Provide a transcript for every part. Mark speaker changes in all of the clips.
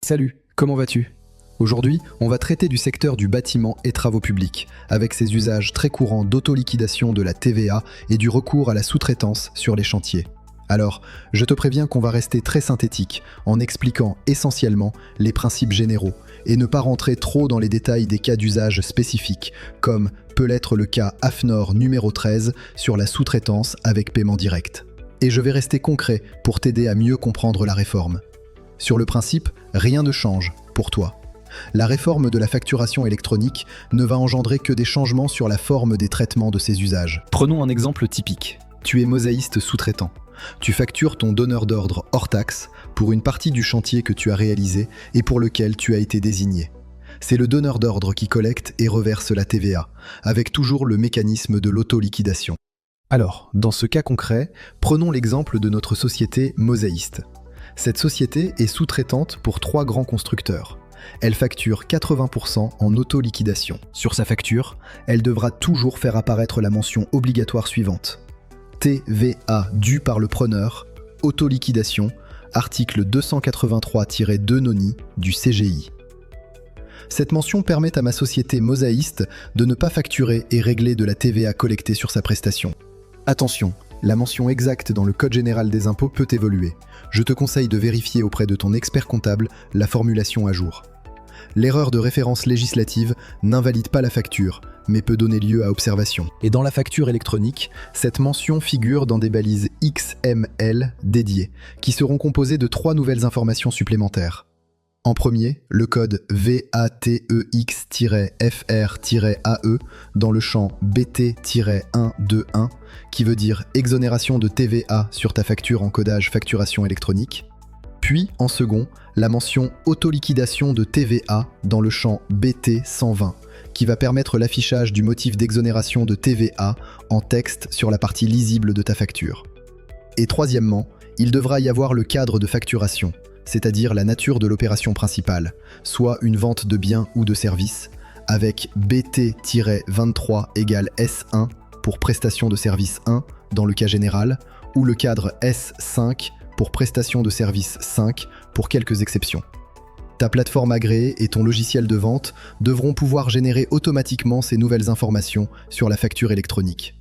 Speaker 1: Salut, comment vas-tu ? Aujourd'hui, on va traiter du secteur du bâtiment et travaux publics, avec ses usages très courants d'autoliquidation de la TVA et du recours à la sous-traitance sur les chantiers. Alors, je te préviens qu'on va rester très synthétique, en expliquant essentiellement les principes généraux, et ne pas rentrer trop dans les détails des cas d'usage spécifiques, comme peut l'être le cas AFNOR numéro 13 sur la sous-traitance avec paiement direct. Et je vais rester concret pour t'aider à mieux comprendre la réforme. Sur le principe, rien ne change pour toi. La réforme de la facturation électronique ne va engendrer que des changements sur la forme des traitements de ces usages. Prenons un exemple typique. Tu es mosaïste sous-traitant. Tu factures ton donneur d'ordre hors taxe pour une partie du chantier que tu as réalisé et pour lequel tu as été désigné. C'est le donneur d'ordre qui collecte et reverse la TVA, avec toujours le mécanisme de l'autoliquidation. Alors, dans ce cas concret, prenons l'exemple de notre société mosaïste. Cette société est sous-traitante pour 3 grands constructeurs. Elle facture 80% en auto-liquidation. Sur sa facture, elle devra toujours faire apparaître la mention obligatoire suivante. TVA due par le preneur, auto-liquidation, article 283-2 noni du CGI. Cette mention permet à ma société mosaïste de ne pas facturer et régler de la TVA collectée sur sa prestation. Attention, la mention exacte dans le Code général des impôts peut évoluer. Je te conseille de vérifier auprès de ton expert comptable la formulation à jour. L'erreur de référence législative n'invalide pas la facture, mais peut donner lieu à observation. Et dans la facture électronique, cette mention figure dans des balises XML dédiées, qui seront composées de 3 nouvelles informations supplémentaires. En premier, le code VATEX-FR-AE dans le champ BT-121, qui veut dire exonération de TVA sur ta facture en codage facturation électronique. Puis, en second, la mention autoliquidation de TVA dans le champ BT-120, qui va permettre l'affichage du motif d'exonération de TVA en texte sur la partie lisible de ta facture. Et troisièmement, il devra y avoir le cadre de facturation, c'est-à-dire la nature de l'opération principale, soit une vente de biens ou de services, avec BT-23 égale S1 pour prestation de service 1 dans le cas général, ou le cadre S5 pour prestation de service 5 pour quelques exceptions. Ta plateforme agréée et ton logiciel de vente devront pouvoir générer automatiquement ces nouvelles informations sur la facture électronique.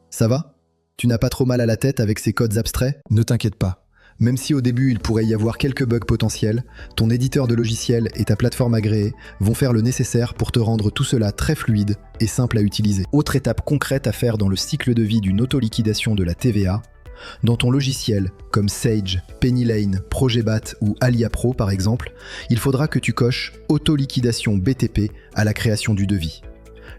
Speaker 1: Ça va ? Tu n'as pas trop mal à la tête avec ces codes abstraits ? Ne t'inquiète pas. Même si au début il pourrait y avoir quelques bugs potentiels, ton éditeur de logiciel et ta plateforme agréée vont faire le nécessaire pour te rendre tout cela très fluide et simple à utiliser. Autre étape concrète à faire dans le cycle de vie d'une autoliquidation de la TVA, dans ton logiciel, comme Sage, Pennylane, Progetbat ou AliaPro par exemple, il faudra que tu coches « Autoliquidation BTP » à la création du devis.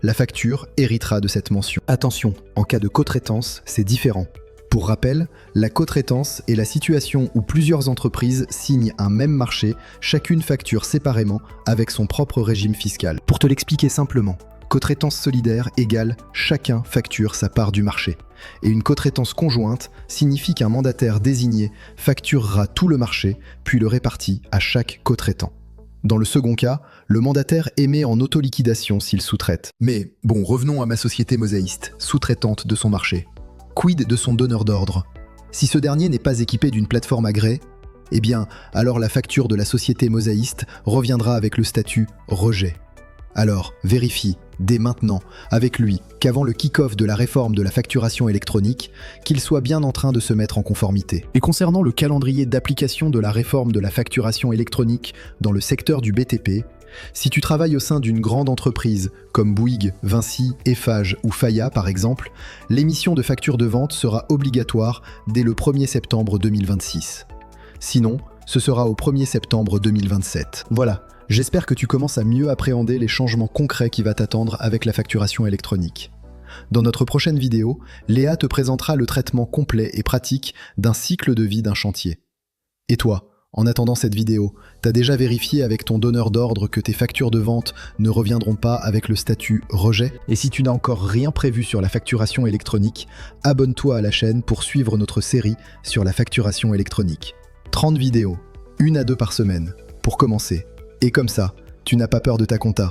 Speaker 1: La facture héritera de cette mention. Attention, en cas de cotraitance, c'est différent. Pour rappel, la cotraitance est la situation où plusieurs entreprises signent un même marché, chacune facture séparément avec son propre régime fiscal. Pour te l'expliquer simplement, cotraitance solidaire égale chacun facture sa part du marché. Et une cotraitance conjointe signifie qu'un mandataire désigné facturera tout le marché, puis le répartit à chaque cotraitant. Dans le second cas, le mandataire émet en autoliquidation s'il sous-traite. Mais bon, revenons à ma société mosaïste, sous-traitante de son marché. Quid de son donneur d'ordre ? Si ce dernier n'est pas équipé d'une plateforme agréée, eh bien, alors la facture de la société mosaïste reviendra avec le statut « rejet ». Alors, vérifie, dès maintenant, avec lui, qu'avant le kick-off de la réforme de la facturation électronique, qu'il soit bien en train de se mettre en conformité. Et concernant le calendrier d'application de la réforme de la facturation électronique dans le secteur du BTP, si tu travailles au sein d'une grande entreprise, comme Bouygues, Vinci, Eiffage ou Faya par exemple, l'émission de facture de vente sera obligatoire dès le 1er septembre 2026. Sinon, ce sera au 1er septembre 2027. Voilà, j'espère que tu commences à mieux appréhender les changements concrets qui va t'attendre avec la facturation électronique. Dans notre prochaine vidéo, Léa te présentera le traitement complet et pratique d'un cycle de vie d'un chantier. Et toi ? En attendant cette vidéo, t'as déjà vérifié avec ton donneur d'ordre que tes factures de vente ne reviendront pas avec le statut « rejet » ? Et si tu n'as encore rien prévu sur la facturation électronique, abonne-toi à la chaîne pour suivre notre série sur la facturation électronique. 30 vidéos, 1 à 2 par semaine, pour commencer. Et comme ça, tu n'as pas peur de ta compta.